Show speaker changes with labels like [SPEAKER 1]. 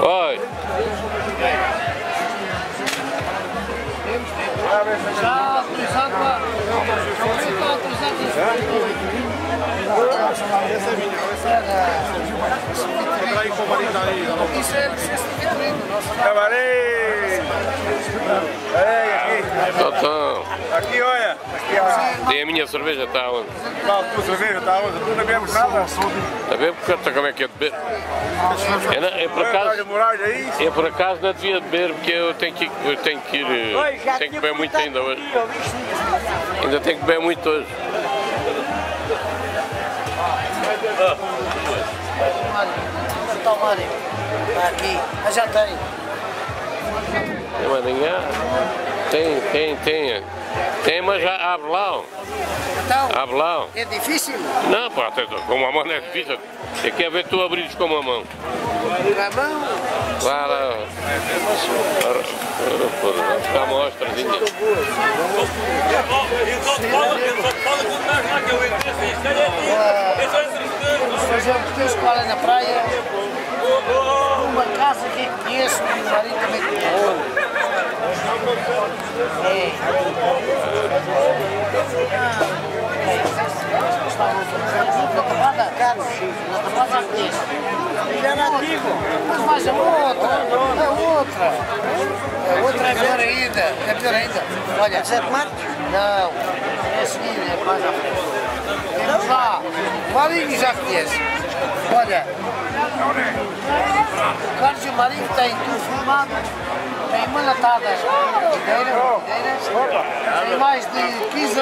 [SPEAKER 1] Oi.
[SPEAKER 2] Já autorizado para... Está autorizado isso é licença de vitrine.
[SPEAKER 3] Camarei! Aqui, olha!
[SPEAKER 1] Tem a minha cerveja, está onde?
[SPEAKER 3] Qual a tua cerveja? Está onde? Tu não bebes nada?
[SPEAKER 1] Está bem? Porque como é que é de beber? Eu por acaso não devia beber porque eu tenho que beber muito ainda hoje. Ainda tenho que beber muito hoje.
[SPEAKER 2] Está o Mário. Está aqui. Já tem.
[SPEAKER 1] Tem manhã? Tem, mas já abre lá.
[SPEAKER 2] Então,
[SPEAKER 1] abre lá.
[SPEAKER 2] é difícil?
[SPEAKER 1] Não, pá, com uma mão não é difícil. É que é ver tu abrires com uma mão.
[SPEAKER 2] A mão?
[SPEAKER 1] Lá. Vai ficar uma ostrazinha.
[SPEAKER 2] Vamos fazer um pequeno escola na praia. Numa casa que conheço, e o marido também conhece. Na tapada? Na tapada já conheço. Já era antigo. Mas mais a outra. A outra é pior ainda. É pior ainda. Olha, Sete Matos? Não. É a seguir, é mais à frente. Temos lá. O Marinho já conhece. Olha. O Carlos e o Marinho têm tudo filmado. Tem uma latada. Tem mais de 15